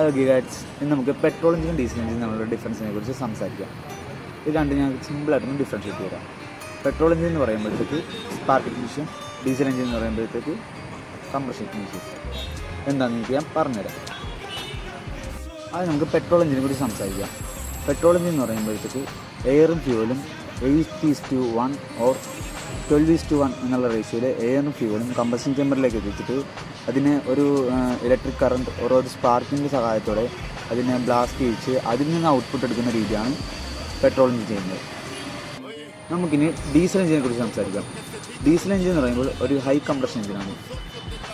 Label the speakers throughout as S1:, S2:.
S1: Hello guys, ഇന്ന് നമുക്ക് petrol എഞ്ചിനും diesel എഞ്ചിനും തമ്മിലുള്ള ഡിഫറൻസിനെ കുറിച്ച് സംസാരിക്കാം. ഇത് രണ്ടും ഞാൻ സിമ്പിളായിട്ടൊന്ന് ഡിഫറൻഷിയേറ്റ് ചെയ്യാം. പെട്രോൾ എഞ്ചിൻ എന്ന് പറയുമ്പോഴത്തേക്ക് സ്പാർക്ക് ഇഗ്നിഷൻ, ഡീസൽ എഞ്ചിൻ എന്ന് പറയുമ്പോഴത്തേക്ക് കംപ്രഷൻ ഇഗ്നിഷൻ. എന്താണെന്ന് ഞാൻ പറഞ്ഞുതരാം. അത് നമുക്ക് പെട്രോൾ എഞ്ചിനെ കുറിച്ച് സംസാരിക്കാം. പെട്രോൾ എഞ്ചിൻ എന്ന് പറയുമ്പോഴത്തേക്ക് എയറും ഫ്യൂവലും 8:1 ഓർ 12:1 എന്നുള്ള റേഷ്യോയിൽ എയറും ഫ്യൂവലും കമ്പഷൻ ചേമ്പറിലേക്ക് എത്തിച്ചിട്ട് അതിനെ ഒരു ഇലക്ട്രിക് കറണ്ട് ഒരു സ്പാർക്കിൻ്റെ സഹായത്തോടെ അതിനെ ബ്ലാസ്റ്റ് ചെയ്യിച്ച് അതിൽ നിന്ന് ഔട്ട്പുട്ട് എടുക്കുന്ന രീതിയാണ് പെട്രോൾ എഞ്ചിൻ ചെയ്യുന്നത്. നമുക്കിനി ഡീസൽ എഞ്ചിനെ കുറിച്ച് സംസാരിക്കാം. ഡീസൽ എഞ്ചിൻ എന്ന് പറയുമ്പോൾ ഒരു ഹൈ കംപ്രഷൻ എഞ്ചിനാണ്.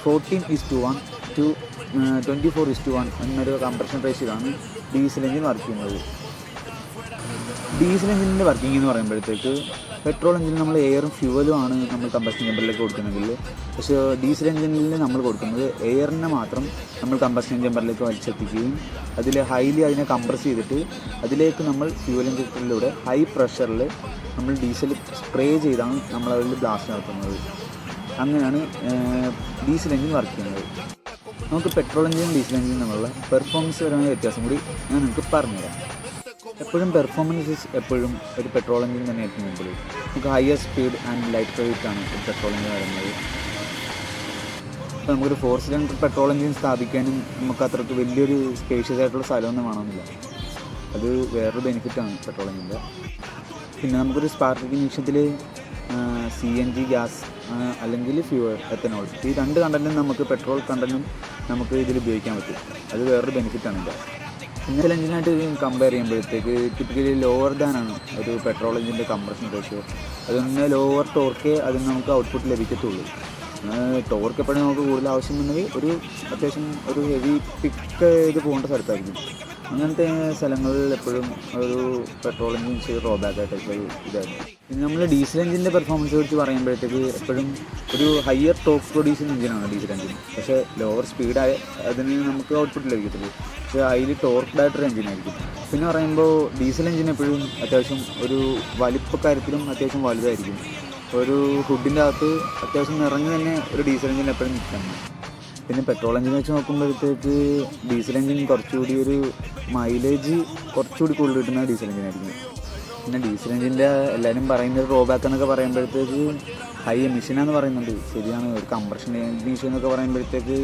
S1: 14:1 to 24:1 എന്നൊരു കംപ്രഷൻ റേഷ്യോയിലാണ് ഡീസൽ എഞ്ചിൻ വർക്ക് ചെയ്യുന്നത്. ഡീസൽ എഞ്ചിൻ്റെ വർക്കിംഗ് എന്ന് പറയുമ്പോഴത്തേക്ക് പെട്രോൾ എഞ്ചിനിൽ നമ്മൾ എയറും ഫ്യൂവലും ആണ് നമ്മൾ കമ്പഷൻ ചേമ്പറിലേക്ക് കൊടുക്കുന്നെങ്കിൽ, പക്ഷേ ഡീസൽ എഞ്ചിനിൽ നമ്മൾ കൊടുക്കുന്നത് എയറിനെ മാത്രം നമ്മൾ കമ്പഷൻ ചേമ്പറിലേക്ക് വലിച്ചെത്തിക്കുകയും അതിനെ കംപ്രസ് ചെയ്തിട്ട് അതിലേക്ക് നമ്മൾ ഫ്യൂവൽ ഇഞ്ചക്ടറിലൂടെ ഹൈ പ്രഷറിൽ നമ്മൾ ഡീസൽ സ്പ്രേ ചെയ്താണ് നമ്മൾ അതിൽ ബ്ലാസ്റ്റ് നടത്തുന്നത്. അങ്ങനെയാണ് ഡീസൽ എഞ്ചിൻ വർക്ക് ചെയ്യുന്നത്. നമുക്ക് പെട്രോൾ എഞ്ചിനും ഡീസൽ എഞ്ചിനും തമ്മിലുള്ള പെർഫോമൻസ് പരമായ വ്യത്യാസം കൂടി ഞാൻ നിങ്ങൾക്ക് പറഞ്ഞുതരാം. എപ്പോഴും പെർഫോമൻസ് എപ്പോഴും ഒരു പെട്രോൾ എഞ്ചിൻ തന്നെ ആയിരിക്കും മുമ്പിൽ. നമുക്ക് ഹയർ സ്പീഡ് ആൻഡ് ലൈറ്റ് വെയിറ്റാണ് ഒരു പെട്രോൾ എഞ്ചിൻ വരുന്നത്. ഇപ്പോൾ നമുക്കൊരു 4 സിലിണ്ടർ പെട്രോൾ എഞ്ചിൻ സ്ഥാപിക്കാനും നമുക്ക് അത്രയ്ക്ക് വലിയൊരു സ്പേഷ്യസ് ആയിട്ടുള്ള സ്ഥലമൊന്നും വേണമെന്നില്ല. അത് വേറൊരു ബെനിഫിറ്റാണ് പെട്രോൾ എഞ്ചിൻ്റെ. പിന്നെ നമുക്കൊരു സ്പാർക്ക് ഇഗ്നിഷനിൽ CNG ഗ്യാസ് അല്ലെങ്കിൽ ഫ്യൂവൽ എത്തനോൾ, ഈ രണ്ട് കണ്ടൻറ്റും നമുക്ക് പെട്രോൾ കണ്ടൻറ്റും നമുക്ക് ഇതിൽ ഉപയോഗിക്കാൻ പറ്റും. അത് വേറൊരു ബെനിഫിറ്റാണ് ഇതിൻ്റെ. ഡീസൽ എഞ്ചിനായിട്ട് കമ്പയർ ചെയ്യുമ്പോഴത്തേക്ക് ടിപ്പിക്കലി ലോവർ ദാനാണ് ഒരു പെട്രോൾ എഞ്ചിൻ്റെ കംപ്രഷൻ റേഷ്യോ. അതൊന്ന് ലോവർ ടോർക്കേ അതിന് നമുക്ക് ഔട്ട്പുട്ട് ലഭിക്കത്തുള്ളൂ. ടോർക്ക് എപ്പോഴും നമുക്ക് കൂടുതൽ ആവശ്യമുണ്ടെങ്കിൽ ഒരു അത്യാവശ്യം ഒരു ഹെവി പിക്ക് ചെയ്ത് പോകേണ്ട സ്ഥലത്തായിരിക്കും. അങ്ങനത്തെ സ്ഥലങ്ങളിൽ എപ്പോഴും ഒരു പെട്രോൾ എഞ്ചിൻ ചെയ്ത് ഡ്രോബാക്കായിട്ടൊക്കെ ഇതായിരുന്നു. പിന്നെ നമ്മൾ ഡീസൽ എഞ്ചിൻ്റെ പെർഫോമൻസ് കുറിച്ച് പറയുമ്പോഴത്തേക്ക് എപ്പോഴും ഒരു ഹയർ ടോർക്ക് പ്രൊഡ്യൂസിങ് എഞ്ചിനാണ് ഡീസൽ എഞ്ചിൻ. പക്ഷേ ലോവർ സ്പീഡായ അതിന് നമുക്ക് ഔട്ട്പുട്ട് ലഭിക്കത്തുള്ളൂ. പക്ഷേ അതിൽ ടോർക്ക്ഡായിട്ടൊരു എഞ്ചിനായിരിക്കും. പിന്നെ പറയുമ്പോൾ ഡീസൽ എഞ്ചിൻ എപ്പോഴും അത്യാവശ്യം ഒരു വലിപ്പക്കാര്യത്തിലും അത്യാവശ്യം വലുതായിരിക്കും. ഒരു ഹുഡിൻ്റെ അകത്ത് അത്യാവശ്യം നിറഞ്ഞ് തന്നെ ഒരു ഡീസൽ എഞ്ചിൻ എപ്പോഴും നിൽക്കണം. പിന്നെ പെട്രോൾ എഞ്ചിൻ വെച്ച് നോക്കുമ്പോഴത്തേക്ക് ഡീസൽ എഞ്ചിൻ കുറച്ചുകൂടി ഒരു മൈലേജ് കുറച്ചുകൂടി കൂടുതൽ കിട്ടുന്ന ഡീസൽ എഞ്ചിനായിരിക്കും. പിന്നെ ഡീസൽ എഞ്ചിൻ്റെ എല്ലാവരും പറയുന്ന ഒരു ഡ്രോബാക്ക് എന്നൊക്കെ പറയുമ്പോഴത്തേക്ക് ഹൈ എമിഷനാന്ന് പറയുന്നുണ്ട്. ശരിയാണ്. ഒരു കംപ്രഷൻ എമിഷൻ എന്നൊക്കെ പറയുമ്പോഴത്തേക്ക്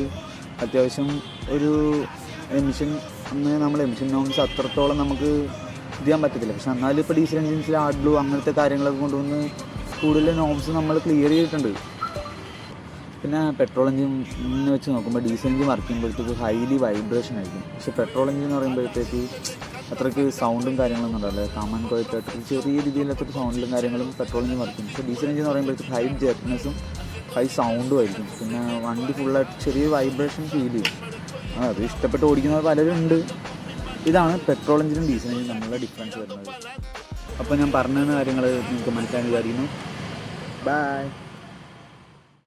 S1: അത്യാവശ്യം ഒരു എമിഷൻ നമ്മൾ എമിഷൻ നോംസ് അത്രത്തോളം നമുക്ക് ഇത് ചെയ്യാൻ പറ്റത്തില്ല. പക്ഷെ എന്നാലും ഇപ്പോൾ ഡീസൽ എഞ്ചിൻസിൽ ആഡ് ബ്ലൂ അങ്ങനത്തെ കാര്യങ്ങളൊക്കെ കൊണ്ടുവന്ന് കൂടുതൽ നോംസ് നമ്മൾ ക്ലിയർ ചെയ്തിട്ടുണ്ട്. പിന്നെ പെട്രോൾ എഞ്ചിൻ വെച്ച് നോക്കുമ്പോൾ ഡീസൽ എഞ്ചിൻ വർക്ക് ചെയ്യുമ്പോഴത്തേക്ക് ഹൈലി വൈബ്രേഷൻ ആയിരിക്കും. പക്ഷേ പെട്രോൾ എഞ്ചിൻ എന്ന് പറയുമ്പോഴത്തേക്ക് അത്രയ്ക്ക് സൗണ്ടും കാര്യങ്ങളൊന്നും ഉണ്ടാവില്ല. കാമൻ കോയത്തായിട്ട് ചെറിയ രീതിയിലൊക്കെ സൗണ്ടിലും കാര്യങ്ങളും പെട്രോൾ എഞ്ചിൻ വർക്ക് ചെയ്യും. പക്ഷേ ഡീസൽ എഞ്ചിൻ എന്ന് പറയുമ്പോഴത്തേക്ക് ഹൈ ജെർക്നെസ്സും ഹൈ സൗണ്ടും ആയിരിക്കും. പിന്നെ വണ്ടി ഫുള്ളായിട്ട് ചെറിയ വൈബ്രേഷൻ ഫീൽ ചെയ്യും. അത് ഇഷ്ടപ്പെട്ട് ഓടിക്കുന്നത് പലരും ഉണ്ട്. ഇതാണ് പെട്രോൾ എഞ്ചിനും ഡീസൽ എഞ്ചിനും തമ്മിലുള്ള ഡിഫറൻസ് വരുന്നത്. അപ്പോൾ ഞാൻ പറഞ്ഞ കാര്യങ്ങൾ നിങ്ങൾക്ക് മനസ്സിലാക്കാൻ വിചാരിക്കുന്നു. ബൈ.